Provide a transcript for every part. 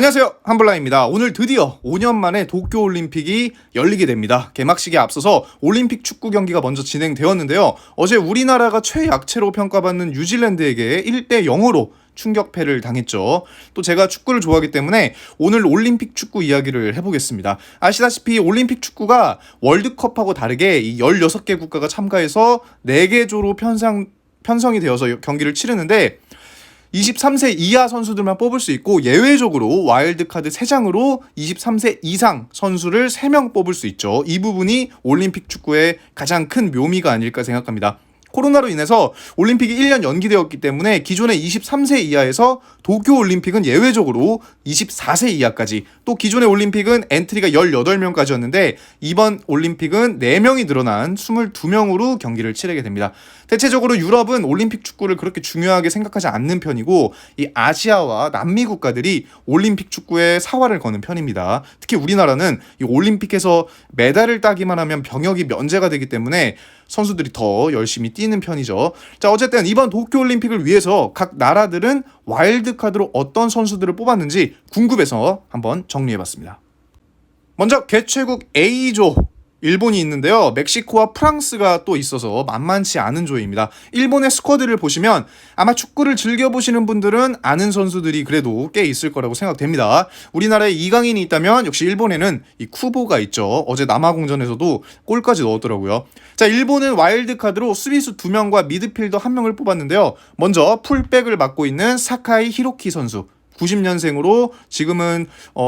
안녕하세요, 한블라입니다. 오늘 드디어 5년 만에 도쿄올림픽이 열리게 됩니다. 개막식에 앞서서 올림픽 축구 경기가 먼저 진행되었는데요. 어제 우리나라가 최약체로 평가받는 뉴질랜드에게 1대0으로 충격패를 당했죠. 또 제가 축구를 좋아하기 때문에 오늘 올림픽 축구 이야기를 해보겠습니다. 아시다시피 올림픽 축구가 월드컵하고 다르게 이 16개 국가가 참가해서 4개 조로 편성이 되어서 경기를 치르는데 23세 이하 선수들만 뽑을 수 있고 예외적으로 와일드카드 3장으로 23세 이상 선수를 3명 뽑을 수 있죠. 이 부분이 올림픽 축구의 가장 큰 묘미가 아닐까 생각합니다. 코로나로 인해서 올림픽이 1년 연기되었기 때문에 기존의 23세 이하에서 도쿄올림픽은 예외적으로 24세 이하까지, 또 기존의 올림픽은 엔트리가 18명까지였는데 이번 올림픽은 4명이 늘어난 22명으로 경기를 치르게 됩니다. 대체적으로 유럽은 올림픽 축구를 그렇게 중요하게 생각하지 않는 편이고 이 아시아와 남미 국가들이 올림픽 축구에 사활을 거는 편입니다. 특히 우리나라는 이 올림픽에서 메달을 따기만 하면 병역이 면제가 되기 때문에 선수들이 더 열심히 뛰는 편이죠. 자, 어쨌든 이번 도쿄올림픽을 위해서 각 나라들은 와일드카드로 어떤 선수들을 뽑았는지 궁금해서 한번 정리해봤습니다. 먼저 개최국 A조 일본이 있는데요. 멕시코와 프랑스가 또 있어서 만만치 않은 조입니다. 일본의 스쿼드를 보시면 아마 축구를 즐겨보시는 분들은 아는 선수들이 그래도 꽤 있을 거라고 생각됩니다. 우리나라에 이강인이 있다면 역시 일본에는 이 쿠보가 있죠. 어제 남아공전에서도 골까지 넣었더라고요. 자, 일본은 와일드카드로 수비수 2명과 미드필더 1명을 뽑았는데요. 먼저 풀백을 맡고 있는 사카이 히로키 선수. 90년생으로 지금은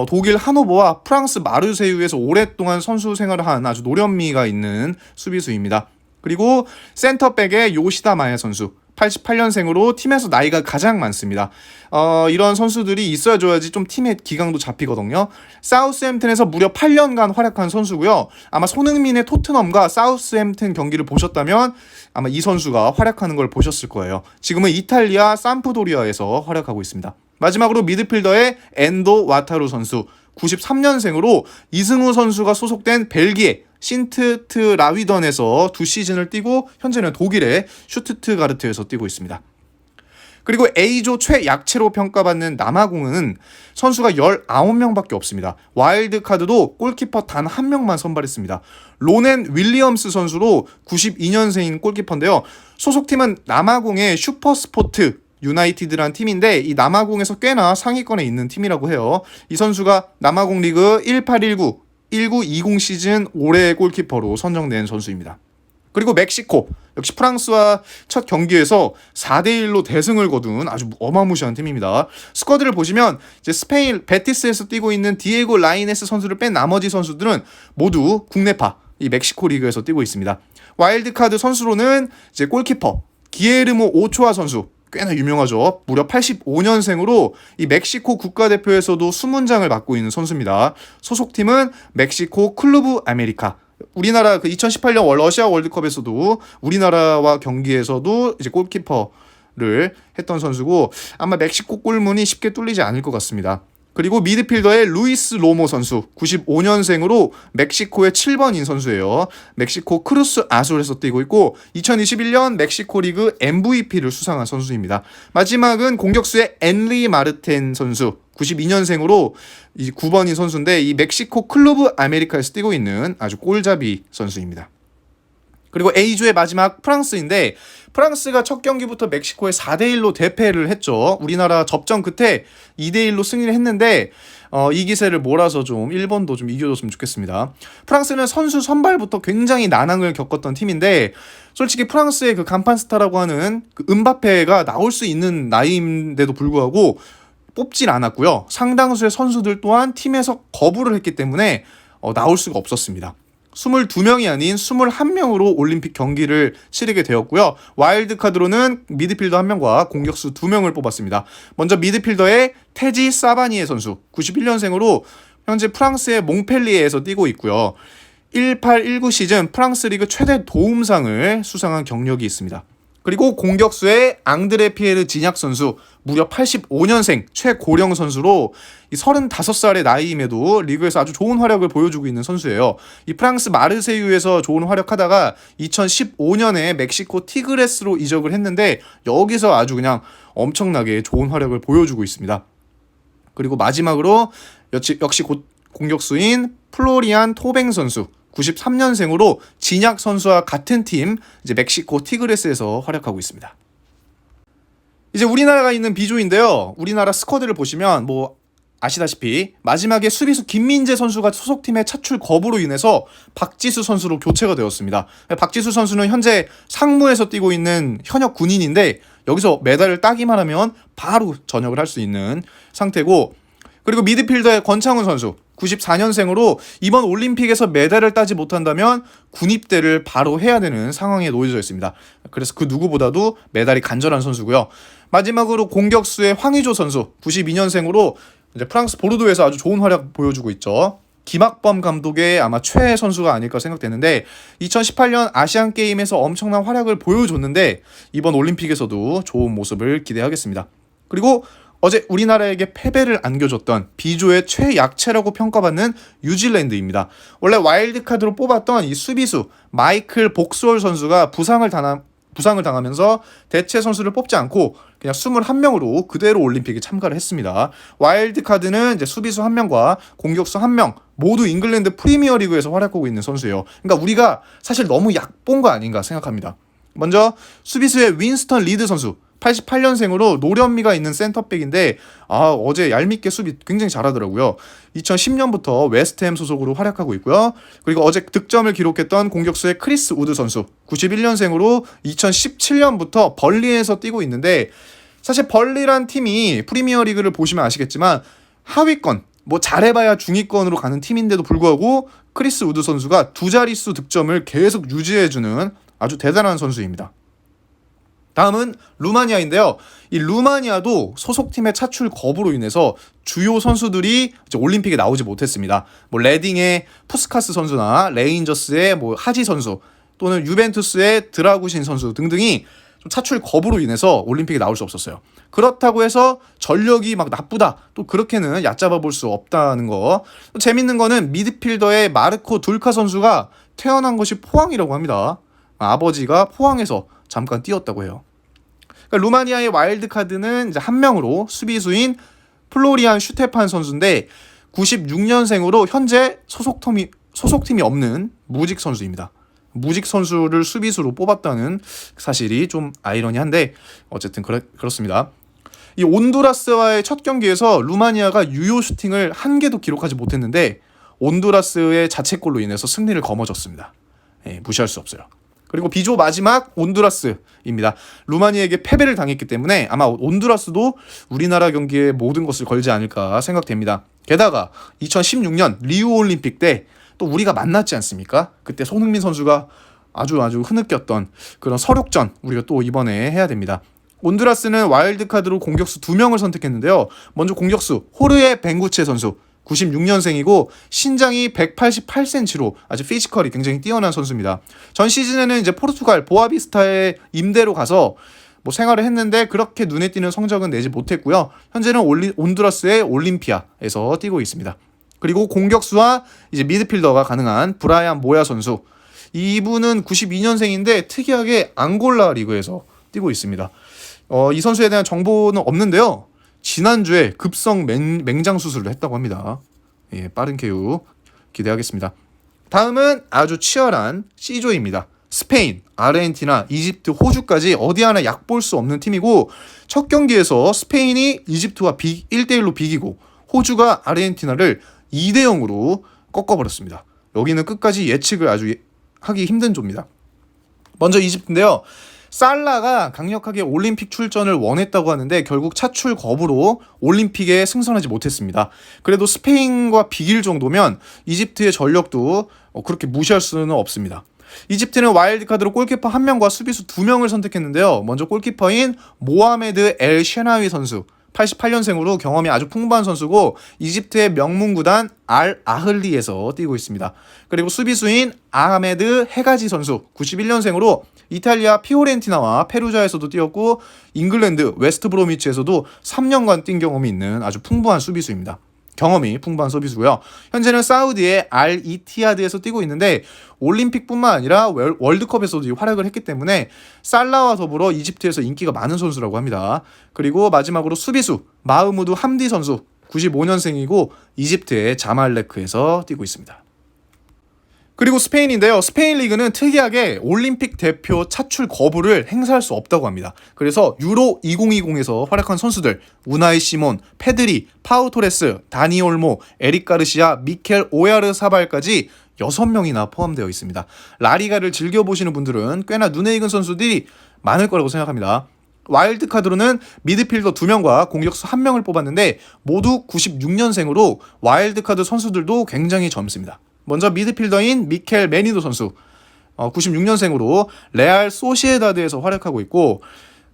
독일 하노버와 프랑스 마르세유에서 오랫동안 선수 생활을 한 아주 노련미가 있는 수비수입니다. 그리고 센터백의 요시다 마야 선수. 88년생으로 팀에서 나이가 가장 많습니다. 이런 선수들이 있어줘야지 좀 팀의 기강도 잡히거든요. 사우스햄튼에서 무려 8년간 활약한 선수고요. 아마 손흥민의 토트넘과 사우스햄튼 경기를 보셨다면 아마 이 선수가 활약하는 걸 보셨을 거예요. 지금은 이탈리아 삼프도리아에서 활약하고 있습니다. 마지막으로 미드필더의 엔도 와타루 선수. 93년생으로 이승우 선수가 소속된 벨기에 신트트라위던에서 2시즌을 뛰고 현재는 독일의 슈투트가르트에서 뛰고 있습니다. 그리고 A조 최약체로 평가받는 남아공은 선수가 19명밖에 없습니다. 와일드카드도 골키퍼 단 1명만 선발했습니다. 로넨 윌리엄스 선수로 92년생인 골키퍼인데요. 소속팀은 남아공의 슈퍼스포트 유나이티드란 팀인데 이 남아공에서 꽤나 상위권에 있는 팀이라고 해요. 이 선수가 남아공 리그 1819, 1920 시즌 올해의 골키퍼로 선정된 선수입니다. 그리고 멕시코, 역시 프랑스와 첫 경기에서 4대1로 대승을 거둔 아주 어마무시한 팀입니다. 스쿼드를 보시면 이제 스페인 베티스에서 뛰고 있는 디에고 라이네스 선수를 뺀 나머지 선수들은 모두 국내파, 이 멕시코 리그에서 뛰고 있습니다. 와일드카드 선수로는 이제 골키퍼 기에르모 오초아 선수, 꽤나 유명하죠. 무려 85년생으로 이 멕시코 국가대표에서도 수문장을 맡고 있는 선수입니다. 소속팀은 멕시코 클루브 아메리카. 우리나라 그 2018년 러시아 월드컵에서도 우리나라와 경기에서도 이제 골키퍼를 했던 선수고 아마 멕시코 골문이 쉽게 뚫리지 않을 것 같습니다. 그리고 미드필더의 루이스 로모 선수 95년생으로 멕시코의 7번인 선수예요. 멕시코 크루스 아술에서 뛰고 있고 2021년 멕시코 리그 MVP를 수상한 선수입니다. 마지막은 공격수의 엔리 마르텐 선수 92년생으로 9번인 선수인데 이 멕시코 클루브 아메리카에서 뛰고 있는 아주 골잡이 선수입니다. 그리고 A조의 마지막 프랑스인데 프랑스가 첫 경기부터 멕시코에 4대1로 대패를 했죠. 우리나라 접전 끝에 2대1로 승리를 했는데 이 기세를 몰아서 좀 일본도 좀 이겨줬으면 좋겠습니다. 프랑스는 선수 선발부터 굉장히 난항을 겪었던 팀인데 솔직히 프랑스의 그 간판 스타라고 하는 그 음바페가 나올 수 있는 나이인데도 불구하고 뽑질 않았고요. 상당수의 선수들 또한 팀에서 거부를 했기 때문에 나올 수가 없었습니다. 22명이 아닌 21명으로 올림픽 경기를 치르게 되었고요. 와일드카드로는 미드필더 1명과 공격수 2명을 뽑았습니다. 먼저 미드필더의 테지 사바니에 선수 91년생으로 현재 프랑스의 몽펠리에에서 뛰고 있고요. 1819 시즌 프랑스 리그 최대 도움상을 수상한 경력이 있습니다. 그리고 공격수의 앙드레 피에르 지냐 선수 무려 85년생 최고령 선수로 35살의 나이임에도 리그에서 아주 좋은 활약을 보여주고 있는 선수예요. 이 프랑스 마르세유에서 좋은 활약하다가 2015년에 멕시코 티그레스로 이적을 했는데 여기서 아주 그냥 엄청나게 좋은 활약을 보여주고 있습니다. 그리고 마지막으로 역시 공격수인 플로리안 토뱅 선수 93년생으로 진약 선수와 같은 팀 이제 멕시코 티그레스에서 활약하고 있습니다. 이제 우리나라가 있는 B조인데요. 우리나라 스쿼드를 보시면 뭐 아시다시피 마지막에 수비수 김민재 선수가 소속팀의 차출 거부로 인해서 박지수 선수로 교체가 되었습니다. 박지수 선수는 현재 상무에서 뛰고 있는 현역 군인인데 여기서 메달을 따기만 하면 바로 전역을 할 수 있는 상태고, 그리고 미드필더의 권창훈 선수 94년생으로 이번 올림픽에서 메달을 따지 못한다면 군입대를 바로 해야 되는 상황에 놓여져 있습니다. 그래서 그 누구보다도 메달이 간절한 선수고요. 마지막으로 공격수의 황의조 선수 92년생으로 이제 프랑스 보르도에서 아주 좋은 활약 보여주고 있죠. 김학범 감독의 아마 최애 선수가 아닐까 생각되는데 2018년 아시안게임에서 엄청난 활약을 보여줬는데 이번 올림픽에서도 좋은 모습을 기대하겠습니다. 그리고 어제 우리나라에게 패배를 안겨줬던 B조의 최약체라고 평가받는 뉴질랜드입니다. 원래 와일드카드로 뽑았던 이 수비수 마이클 복스월 선수가 부상을 당하면서 대체 선수를 뽑지 않고 그냥 21명으로 그대로 올림픽에 참가를 했습니다. 와일드카드는 이제 수비수 1명과 공격수 1명 모두 잉글랜드 프리미어리그에서 활약하고 있는 선수예요. 그러니까 우리가 사실 너무 약본 거 아닌가 생각합니다. 먼저 수비수의 윈스턴 리드 선수 88년생으로 노련미가 있는 센터백인데 어제 얄밉게 수비 굉장히 잘하더라고요. 2010년부터 웨스트햄 소속으로 활약하고 있고요. 그리고 어제 득점을 기록했던 공격수의 크리스 우드 선수 91년생으로 2017년부터 벌리에서 뛰고 있는데, 사실 벌리란 팀이 프리미어리그를 보시면 아시겠지만 하위권 뭐 잘해봐야 중위권으로 가는 팀인데도 불구하고 크리스 우드 선수가 두 자릿수 득점을 계속 유지해주는 아주 대단한 선수입니다. 다음은 루마니아인데요. 이 루마니아도 소속팀의 차출 거부로 인해서 주요 선수들이 이제 올림픽에 나오지 못했습니다. 뭐 레딩의 푸스카스 선수나 레인저스의 뭐 하지 선수 또는 유벤투스의 드라구신 선수 등등이 좀 차출 거부로 인해서 올림픽에 나올 수 없었어요. 그렇다고 해서 전력이 막 나쁘다, 또 그렇게는 얕잡아 볼 수 없다는 거. 또 재밌는 거는 미드필더의 마르코 둘카 선수가 태어난 것이 포항이라고 합니다. 아버지가 포항에서 잠깐 뛰었다고 해요. 그러니까 루마니아의 와일드카드는 이제 1명으로 수비수인 플로리안 슈테판 선수인데 96년생으로 현재 소속팀이 없는 무직 선수입니다. 무직 선수를 수비수로 뽑았다는 사실이 좀 아이러니한데 어쨌든 그렇습니다. 이 온두라스와의 첫 경기에서 루마니아가 유효 슈팅을 한 개도 기록하지 못했는데 온두라스의 자책골로 인해서 승리를 거머쥐었습니다. 무시할 수 없어요. 그리고 B조 마지막 온두라스입니다. 루마니아에게 패배를 당했기 때문에 아마 온두라스도 우리나라 경기에 모든 것을 걸지 않을까 생각됩니다. 게다가 2016년 리우 올림픽 때 또 우리가 만났지 않습니까? 그때 손흥민 선수가 아주 흐느꼈던 그런 서력전 우리가 또 이번에 해야 됩니다. 온두라스는 와일드카드로 공격수 2명을 선택했는데요. 먼저 공격수 호르에 벵구체 선수 96년생이고 신장이 188cm로 아주 피지컬이 굉장히 뛰어난 선수입니다. 전 시즌에는 이제 포르투갈 보아비스타의 임대로 가서 뭐 생활을 했는데 그렇게 눈에 띄는 성적은 내지 못했고요. 현재는 온두라스의 올림피아에서 뛰고 있습니다. 그리고 공격수와 이제 미드필더가 가능한 브라이안 모야 선수. 이분은 92년생인데 특이하게 앙골라 리그에서 뛰고 있습니다. 이 선수에 대한 정보는 없는데요. 지난주에 급성 맹장 수술을 했다고 합니다. 빠른 쾌유 기대하겠습니다. 다음은 아주 치열한 C조입니다. 스페인, 아르헨티나, 이집트, 호주까지 어디 하나 약볼 수 없는 팀이고 첫 경기에서 스페인이 이집트와 1대1로 비기고 호주가 아르헨티나를 2대0으로 꺾어버렸습니다. 여기는 끝까지 예측을 아주 하기 힘든 조입니다. 먼저 이집트인데요. 살라가 강력하게 올림픽 출전을 원했다고 하는데 결국 차출 거부로 올림픽에 승선하지 못했습니다. 그래도 스페인과 비길 정도면 이집트의 전력도 그렇게 무시할 수는 없습니다. 이집트는 와일드카드로 골키퍼 1명과 수비수 2명을 선택했는데요. 먼저 골키퍼인 모하메드 엘 셰나위 선수 88년생으로 경험이 아주 풍부한 선수고 이집트의 명문구단 알 아흘리에서 뛰고 있습니다. 그리고 수비수인 아하메드 헤가지 선수 91년생으로 이탈리아 피오렌티나와 페루자에서도 뛰었고 잉글랜드 웨스트 브로미치에서도 3년간 뛴 경험이 있는 아주 풍부한 수비수입니다. 경험이 풍부한 서비스고요. 현재는 사우디의 알 이티하드에서 뛰고 있는데 올림픽뿐만 아니라 월드컵에서도 활약을 했기 때문에 살라와 더불어 이집트에서 인기가 많은 선수라고 합니다. 그리고 마지막으로 수비수 마흐무드 함디 선수 95년생이고 이집트의 자말레크에서 뛰고 있습니다. 그리고 스페인인데요. 스페인 리그는 특이하게 올림픽 대표 차출 거부를 행사할 수 없다고 합니다. 그래서 유로 2020에서 활약한 선수들 우나이 시몬, 페드리, 파우 토레스, 다니 올모, 에릭 가르시아, 미켈 오야르사발까지 6명이나 포함되어 있습니다. 라리가를 즐겨보시는 분들은 꽤나 눈에 익은 선수들이 많을 거라고 생각합니다. 와일드카드로는 미드필더 2명과 공격수 1명을 뽑았는데 모두 96년생으로 와일드카드 선수들도 굉장히 젊습니다. 먼저 미드필더인 미켈 메니도 선수 96년생으로 레알 소시에다드에서 활약하고 있고,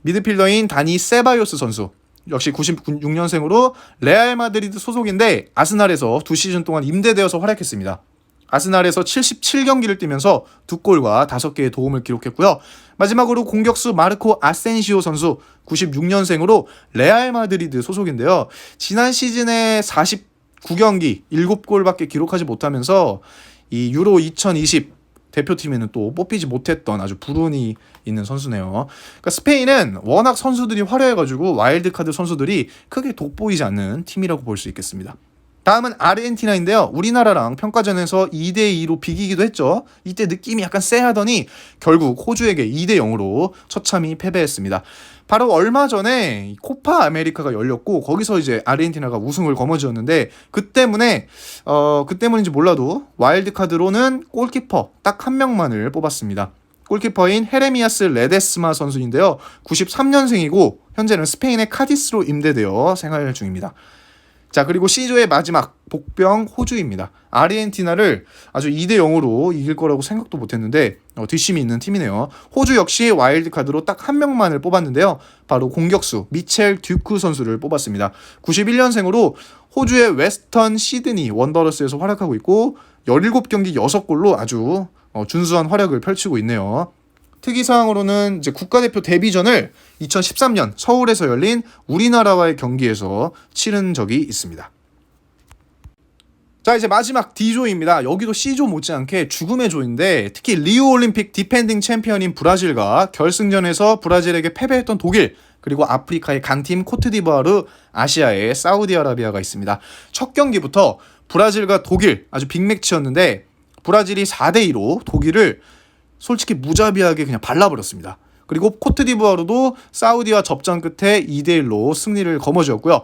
미드필더인 다니 세바요스 선수 역시 96년생으로 레알 마드리드 소속인데 아스날에서 2시즌 동안 임대되어서 활약했습니다. 아스날에서 77경기를 뛰면서 2골과 5개의 도움을 기록했고요. 마지막으로 공격수 마르코 아센시오 선수 96년생으로 레알 마드리드 소속인데요. 지난 시즌에 49경기 7골밖에 기록하지 못하면서 이 유로 2020 대표팀에는 또 뽑히지 못했던 아주 불운이 있는 선수네요. 그러니까 스페인은 워낙 선수들이 화려해가지고 와일드카드 선수들이 크게 돋보이지 않는 팀이라고 볼 수 있겠습니다. 다음은 아르헨티나인데요. 우리나라랑 평가전에서 2대2로 비기기도 했죠. 이때 느낌이 약간 쎄하더니 결국 호주에게 2대0으로 처참히 패배했습니다. 바로 얼마 전에 코파 아메리카가 열렸고 거기서 이제 아르헨티나가 우승을 거머쥐었는데 그 때문인지 몰라도 와일드카드로는 골키퍼 딱 1명만을 뽑았습니다. 골키퍼인 헤레미아스 레데스마 선수인데요. 93년생이고 현재는 스페인의 카디스로 임대되어 생활 중입니다. 자, 그리고 C조의 마지막 복병 호주입니다. 아르헨티나를 아주 2대0으로 이길 거라고 생각도 못했는데 뒷심이 있는 팀이네요. 호주 역시 와일드카드로 딱 1명만을 뽑았는데요. 바로 공격수 미첼 듀크 선수를 뽑았습니다. 91년생으로 호주의 웨스턴 시드니 원더러스에서 활약하고 있고 17경기 6골로 아주 준수한 활약을 펼치고 있네요. 특이사항으로는 이제 국가대표 데뷔전을 2013년 서울에서 열린 우리나라와의 경기에서 치른 적이 있습니다. 자, 이제 마지막 D조입니다. 여기도 C조 못지않게 죽음의 조인데 특히 리우 올림픽 디펜딩 챔피언인 브라질과 결승전에서 브라질에게 패배했던 독일, 그리고 아프리카의 강팀 코트디부아르, 아시아의 사우디아라비아가 있습니다. 첫 경기부터 브라질과 독일 아주 빅매치였는데 브라질이 4대2로 독일을 솔직히 무자비하게 그냥 발라버렸습니다. 그리고 코트디부아르도 사우디와 접전 끝에 2대1로 승리를 거머쥐었고요.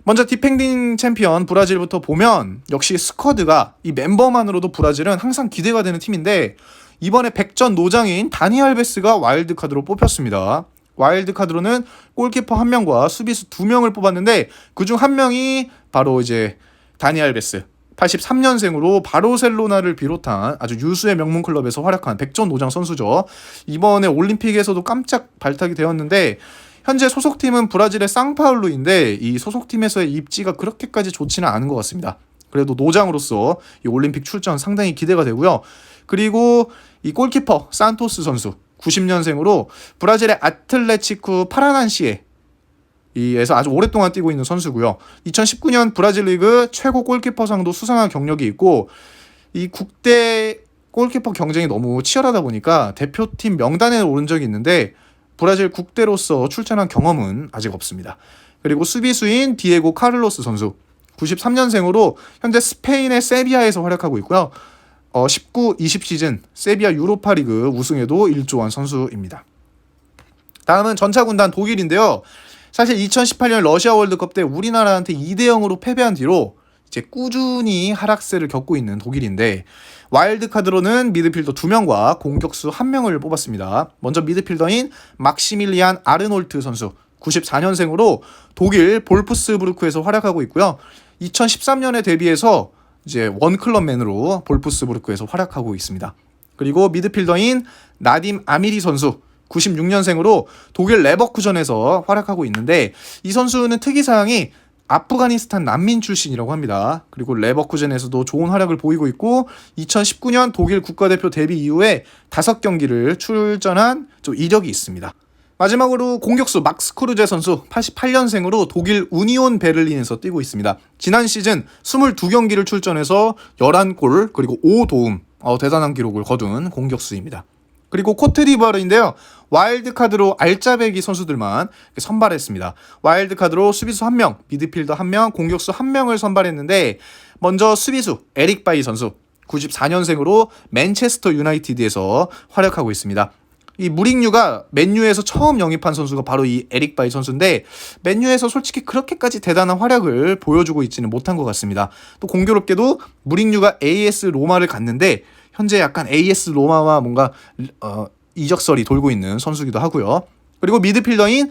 먼저 디펜딩 챔피언 브라질부터 보면 역시 스쿼드가 이 멤버만으로도 브라질은 항상 기대가 되는 팀인데 이번에 백전 노장인 다니 알베스가 와일드카드로 뽑혔습니다. 와일드카드로는 골키퍼 1명과 수비수 2명을 뽑았는데 그중 1명이 바로 이제 다니 알베스 83년생으로 바르셀로나를 비롯한 아주 유수의 명문 클럽에서 활약한 백전 노장 선수죠. 이번에 올림픽에서도 깜짝 발탁이 되었는데 현재 소속팀은 브라질의 상파울루인데 이 소속팀에서의 입지가 그렇게까지 좋지는 않은 것 같습니다. 그래도 노장으로서 이 올림픽 출전 상당히 기대가 되고요. 그리고 이 골키퍼 산토스 선수 90년생으로 브라질의 아틀레티쿠 파라난시에 에서 아주 오랫동안 뛰고 있는 선수고요. 2019년 브라질 리그 최고 골키퍼상도 수상한 경력이 있고 이 국대 골키퍼 경쟁이 너무 치열하다 보니까 대표팀 명단에 오른 적이 있는데 브라질 국대로서 출전한 경험은 아직 없습니다. 그리고 수비수인 디에고 카를로스 선수 93년생으로 현재 스페인의 세비야에서 활약하고 있고요. 19-20 시즌 세비야 유로파리그 우승에도 일조한 선수입니다. 다음은 전차군단 독일인데요. 사실 2018년 러시아 월드컵 때 우리나라한테 2대0으로 패배한 뒤로 이제 꾸준히 하락세를 겪고 있는 독일인데 와일드카드로는 미드필더 2명과 공격수 1명을 뽑았습니다. 먼저 미드필더인 막시밀리안 아르놀트 선수 94년생으로 독일 볼프스부르크에서 활약하고 있고요. 2013년에 데뷔해서 이제 원클럽맨으로 볼프스부르크에서 활약하고 있습니다. 그리고 미드필더인 나딤 아미리 선수 96년생으로 독일 레버쿠젠에서 활약하고 있는데 이 선수는 특이사항이 아프가니스탄 난민 출신이라고 합니다. 그리고 레버쿠젠에서도 좋은 활약을 보이고 있고 2019년 독일 국가대표 데뷔 이후에 5경기를 출전한 좀 이력이 있습니다. 마지막으로 공격수 막스 크루제 선수 88년생으로 독일 우니온 베를린에서 뛰고 있습니다. 지난 시즌 22경기를 출전해서 11골 그리고 5도움 대단한 기록을 거둔 공격수입니다. 그리고 코트디부아르인데요. 와일드카드로 알짜배기 선수들만 선발했습니다. 와일드카드로 수비수 1명, 미드필더 1명, 공격수 1명을 선발했는데 먼저 수비수 에릭 바이 선수 94년생으로 맨체스터 유나이티드에서 활약하고 있습니다. 이 무릭뉴가 맨유에서 처음 영입한 선수가 바로 이 에릭 바이 선수인데 맨유에서 솔직히 그렇게까지 대단한 활약을 보여주고 있지는 못한 것 같습니다. 또 공교롭게도 무릭뉴가 AS 로마를 갔는데 현재 약간 AS 로마와 뭔가 이적설이 돌고 있는 선수기도 하고요. 그리고 미드필더인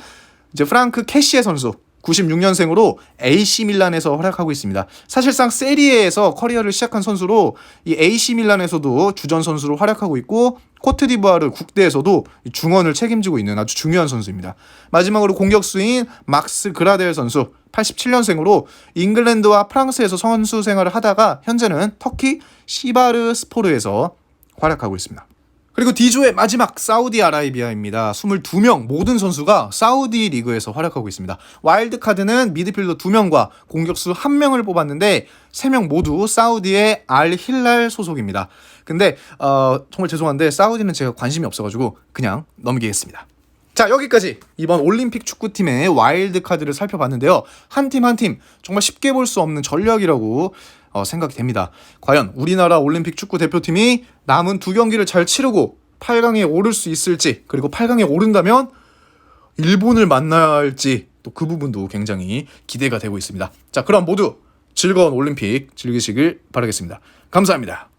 이제 프랑크 캐시에 선수 96년생으로 AC 밀란에서 활약하고 있습니다. 사실상 세리에에서 커리어를 시작한 선수로 이 AC 밀란에서도 주전 선수로 활약하고 있고 코트디부아르 국대에서도 중원을 책임지고 있는 아주 중요한 선수입니다. 마지막으로 공격수인 막스 그라델 선수 87년생으로 잉글랜드와 프랑스에서 선수 생활을 하다가 현재는 터키 시바르 스포르에서 활약하고 있습니다. 그리고 D조의 마지막 사우디아라비아입니다. 22명 모든 선수가 사우디 리그에서 활약하고 있습니다. 와일드카드는 미드필더 2명과 공격수 1명을 뽑았는데 3명 모두 사우디의 알 힐랄 소속입니다. 근데 정말 죄송한데 사우디는 제가 관심이 없어가지고 그냥 넘기겠습니다. 자, 여기까지 이번 올림픽 축구팀의 와일드카드를 살펴봤는데요. 한 팀 한 팀 정말 쉽게 볼 수 없는 전력이라고 생각이 됩니다. 과연 우리나라 올림픽 축구 대표팀이 남은 2경기를 잘 치르고 8강에 오를 수 있을지, 그리고 8강에 오른다면 일본을 만나야 할지 또 그 부분도 굉장히 기대가 되고 있습니다. 자, 그럼 모두 즐거운 올림픽 즐기시길 바라겠습니다. 감사합니다.